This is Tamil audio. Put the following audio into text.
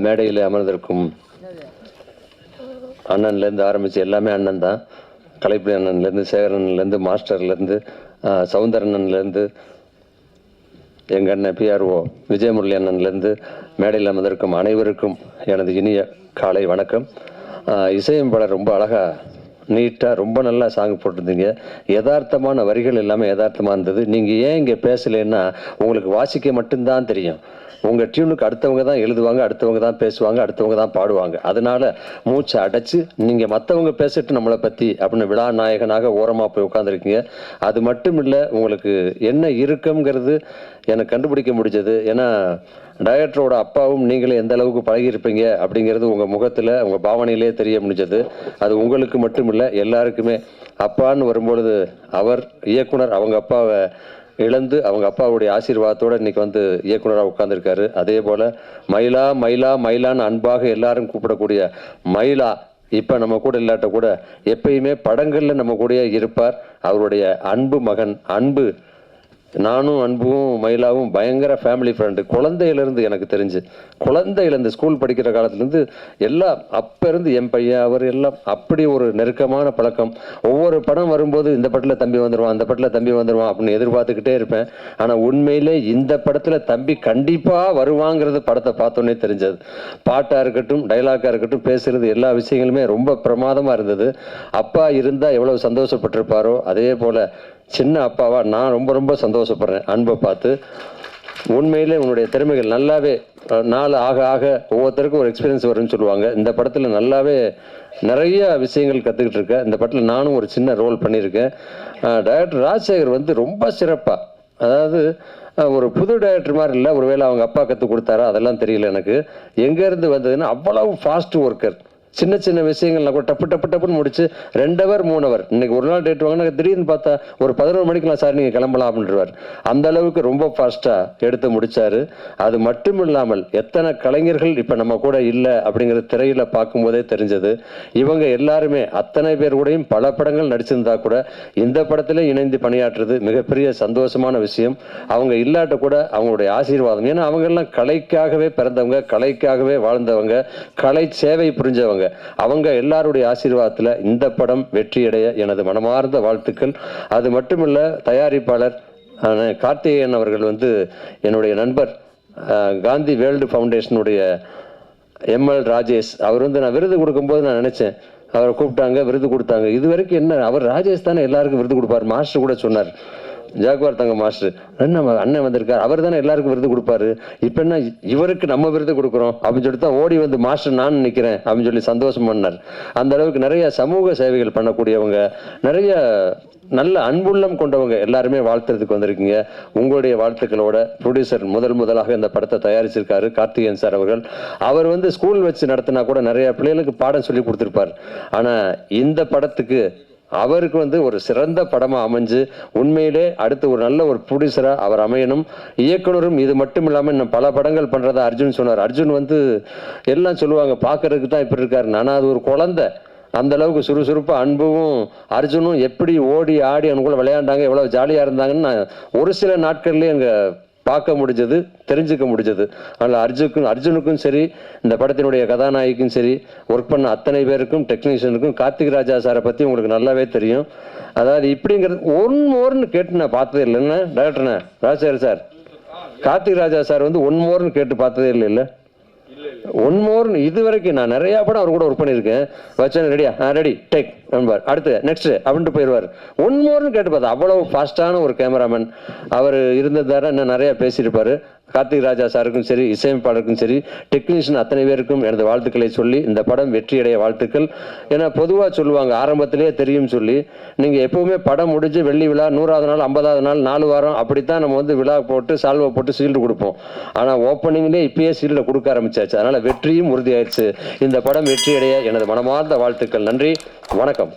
மேடையில் அமர்ந்திருக்கும் அண்ணன்லேருந்து ஆரம்பித்து எல்லாமே அண்ணன் தான். கலைப்புலி அண்ணன்லேருந்து, சேகரன்லேருந்து, மாஸ்டர்லேருந்து, சவுந்தரண்ணன்லேருந்து, எங்கள் அண்ணன் பிஆர்ஓ விஜயமுரளி அண்ணன்லேருந்து மேடையில் அமர்ந்திருக்கும் அனைவருக்கும் எனது இனிய காலை வணக்கம். இசையமைப்பாளர் ரொம்ப அழகாக நீட்டாக ரொம்ப நல்லா சாங் போட்டிருந்தீங்க. யதார்த்தமான வரிகள் எல்லாமே யதார்த்தமாக இருந்தது. நீங்கள் ஏன் இங்கே பேசலைன்னா உங்களுக்கு வாசிக்க மட்டும்தான் தெரியும். உங்கள் டியூனுக்கு அடுத்தவங்க தான் எழுதுவாங்க, அடுத்தவங்க தான் பேசுவாங்க, அடுத்தவங்க தான் பாடுவாங்க. அதனால் மூச்சை அடைச்சி நீங்கள் மற்றவங்க பேசிட்டு நம்மளை பற்றி அப்படின்னு விழா நாயகனாக ஓரமாக போய் உட்காந்துருக்கீங்க. அது மட்டும் இல்லை, உங்களுக்கு என்ன இருக்குங்கிறது எனக்கு கண்டுபிடிக்க முடிஞ்சது. ஏன்னா டைரக்டரோட அப்பாவும் நீங்களே எந்த அளவுக்கு பழகியிருப்பீங்க அப்படிங்கிறது உங்கள் முகத்தில், உங்கள் பாவனையிலே தெரிய முடிஞ்சது. அது உங்களுக்கு மட்டும் இல்லை, எல்லாருக்குமே. அப்பான்னு வரும்பொழுது அவர் இயக்குனர் அவங்க அப்பாவை இழந்து அவங்க அப்பாவுடைய ஆசீர்வாதத்தோடு இன்றைக்கி வந்து இயக்குனராக உட்கார்ந்துருக்காரு. அதே போல் மயிலா மயிலா மயிலான்னு அன்பாக எல்லாரும் கூப்பிடக்கூடிய மயிலா இப்போ நம்ம கூட இல்லாட்ட கூட எப்பயுமே படங்களில் நம்ம கூட இருப்பார். அவருடைய அன்பு மகன் அன்பு. நானும் அன்பும் மயிலாவும் பயங்கர ஃபேமிலி ஃப்ரெண்டு. குழந்தையிலேருந்து எனக்கு தெரிஞ்சு, குழந்தையிலேருந்து ஸ்கூல் படிக்கிற காலத்துலேருந்து எல்லாம் அப்போ இருந்து என் பையன் அவர் எல்லாம் அப்படி ஒரு நெருக்கமான பழக்கம். ஒவ்வொரு படம் வரும்போது இந்த படத்தில் தம்பி வந்துடுவான், அந்த படத்தில் தம்பி வந்துடுவான் அப்படின்னு எதிர்பார்த்துக்கிட்டே இருப்பேன். ஆனால் உண்மையிலே இந்த படத்தில் தம்பி கண்டிப்பாக வருவாங்கிறது படத்தை பார்த்தோன்னே தெரிஞ்சது. பாட்டாக இருக்கட்டும், டைலாக்காக இருக்கட்டும், பேசுகிறது எல்லா விஷயங்களுமே ரொம்ப பிரமாதமாக இருந்தது. அப்பா இருந்தால் எவ்வளவு சந்தோஷப்பட்டிருப்பாரோ அதே போல் சின்ன அப்பாவா நான் ரொம்ப ரொம்ப சந்தோஷப்படுறேன் அன்பை பார்த்து. உண்மையிலே உன்னுடைய திறமைகள் நல்லாவே நாள் ஆக ஆக ஒவ்வொருத்தருக்கும் ஒரு எக்ஸ்பீரியன்ஸ் வரும்னு சொல்லுவாங்க. இந்த படத்தில் நல்லாவே நிறைய விஷயங்கள் கற்றுக்கிட்டு இருக்கேன். இந்த படத்தில் நானும் ஒரு சின்ன ரோல் பண்ணியிருக்கேன். டைரக்டர் ராஜசேகர் வந்து ரொம்ப சிறப்பாக, அதாவது ஒரு புது டைரக்டர் மாதிரி இல்லை. ஒருவேளை அவங்க அப்பா கற்றுக் கொடுத்தாரா அதெல்லாம் தெரியல எனக்கு. எங்கேருந்து வந்ததுன்னா அவ்வளவு ஃபாஸ்ட் ஒர்க்கர். சின்ன சின்ன விஷயங்கள்லாம் கூட டப்பு டப்பு டப்புன்னு முடிச்சு 2 ஹவர் 3 ஹவர். இன்னைக்கு ஒரு நாள் டேட் வாங்கினா திடீர்னு பார்த்தா ஒரு 11 மணிக்கெலாம் சார் நீங்கள் கிளம்பலாம் அப்படின்றவார். அந்த அளவுக்கு ரொம்ப ஃபாஸ்ட்டாக எடுத்து முடித்தார். அது மட்டும் இல்லாமல் எத்தனை கலைஞர்கள் இப்போ நம்ம கூட இல்லை அப்படிங்கிறது திரையில் பார்க்கும்போதே தெரிஞ்சது. இவங்க எல்லாருமே அத்தனை பேர் கூடயும் பல படங்கள் நடிச்சிருந்தா கூட இந்த படத்தில் இணைந்து பணியாற்றுறது மிகப்பெரிய சந்தோஷமான விஷயம். அவங்க இல்லாட்ட கூட அவங்களுடைய ஆசீர்வாதம். ஏன்னா அவங்கெல்லாம் கலைக்காகவே பிறந்தவங்க, கலைக்காகவே வாழ்ந்தவங்க, கலை சேவை புரிஞ்சவங்க. அவங்க எல்லாருடைய ஆசீர்வாதத்தில் இந்த படம் வெற்றியடைய எனது மனமார்ந்த வாழ்த்துக்கள். அது மட்டுமல்ல, தயாரிப்பாளர் கார்த்திகேயன் அவர்கள் வந்து என்னுடைய நண்பர். காந்தி வேர்ல்டு ஃபவுண்டேஷனுடைய எம்எல் ராஜேஷ் அவர் வந்து நான் விருது கொடுக்கும்போது நான் நினச்சேன், அவரை கூப்பிட்டாங்க, விருது கொடுத்தாங்க. இது வரைக்கும் என்ன அவர் ராஜேஷ் தானே எல்லாருக்கும் விருது கொடுப்பார். மாஸ்டர் கூட சொன்னார், ஜாகுவார் தங்க மாஸ்டர் அண்ணன் வந்திருக்கார், அவர் தானே எல்லாருக்கும் விருது கொடுப்பாரு. இப்போ என்ன இவருக்கு நம்ம விருது கொடுக்குறோம் அப்படின்னு சொல்லிட்டு தான் ஓடி வந்து மாஸ்டர் நான் நிற்கிறேன் அப்படின்னு சொல்லி சந்தோஷம் பண்ணார். அந்த அளவுக்கு நிறைய சமூக சேவைகள் பண்ணக்கூடியவங்க, நிறைய நல்ல அன்புள்ளம் கொண்டவங்க எல்லாருமே வாழ்த்துறதுக்கு வந்திருக்கீங்க. உங்களுடைய வாழ்த்துக்களோட ப்ரொடியூசர் முதலாக இந்த படத்தை தயாரிச்சிருக்காரு கார்த்திகேயன் சார் அவர்கள். அவர் வந்து ஸ்கூல் வச்சு நடத்தினா கூட நிறைய பிள்ளைகளுக்கு பாடம் சொல்லி கொடுத்துருப்பார். ஆனால் இந்த படத்துக்கு அவருக்கு வந்து ஒரு சிறந்த படமாக அமைஞ்சு உண்மையிலே அடுத்து ஒரு நல்ல ஒரு ப்ரொடியூசராக அவர் அமையணும். இயக்குனரும் இது மட்டும் இல்லாமல் இன்னும் பல படங்கள் பண்ணுறதா அர்ஜுன் சொன்னார். அர்ஜுன் வந்து எல்லாம் சொல்லுவாங்க பார்க்கறதுக்கு தான் இப்படி இருக்காரு, ஆனால் அது ஒரு குழந்தை. அந்த அளவுக்கு சுறுசுறுப்பாக அன்பும் அர்ஜுனும் எப்படி ஓடி ஆடி அவனுக்குள்ள விளையாண்டாங்க, எவ்வளோ ஜாலியாக இருந்தாங்கன்னு நான் ஒரு சில நாட்கள்லேயே அங்கே பார்க்க முடிஞ்சது, தெரிஞ்சுக்க முடிஞ்சது. அதனால் அர்ஜுனுக்கும் சரி, இந்த படத்தினுடைய கதாநாயகிக்கும் சரி, ஒர்க் பண்ண அத்தனை பேருக்கும், டெக்னீஷியனுக்கும், கார்த்திக் ராஜா சாரை பற்றி உங்களுக்கு நல்லாவே தெரியும். அதாவது இப்படிங்கிறது ஒன்மோர்னு கேட்டு நான் பார்த்ததே இல்லைன்னா டைரக்டர்ண்ணே ராஜசேகர் சார், கார்த்திக் ராஜா சார் வந்து ஒன்மோர்னு கேட்டு பார்த்ததே இல்லை. ஒன்மோர்னு இது வரைக்கும் நான் நிறையா படம் அவர் கூட ஒர்க் பண்ணியிருக்கேன். வச்சேன் ரெடியா, ரெடி டேக் நண்பர், அடுத்து நெக்ஸ்ட் அப்படின்ட்டு போயிடுவார். ஒன்மோர்னு கேட்டு பார்த்தா அவ்வளவு ஃபாஸ்டான ஒரு கேமராமேன் அவர் இருந்ததார இன்னும் நிறையா பேசியிருப்பார். கார்த்திக் ராஜா சாருக்கும் சரி, இசையமைப்பாளருக்கும் சரி, டெக்னீஷியன் அத்தனை பேருக்கும் எனது வாழ்த்துக்களை சொல்லி இந்த படம் வெற்றியடைய வாழ்த்துக்கள். ஏன்னா பொதுவாக சொல்லுவாங்க ஆரம்பத்திலேயே தெரியும் சொல்லி, நீங்கள் எப்போவுமே படம் முடிஞ்சு வெள்ளி விழா 100வது நாள் 50வது நாள் 4 வாரம் அப்படித்தான் நம்ம வந்து விழா போட்டு சால்வை போட்டு சீல்டு கொடுப்போம். ஆனால் ஓப்பனிங்லேயே இப்பயே சீல்டை கொடுக்க ஆரம்பிச்சாச்சு. அதனால் வெற்றியும் உறுதியாயிடுச்சு. இந்த படம் வெற்றியடைய எனது மனமார்ந்த வாழ்த்துக்கள். நன்றி, வணக்கம்.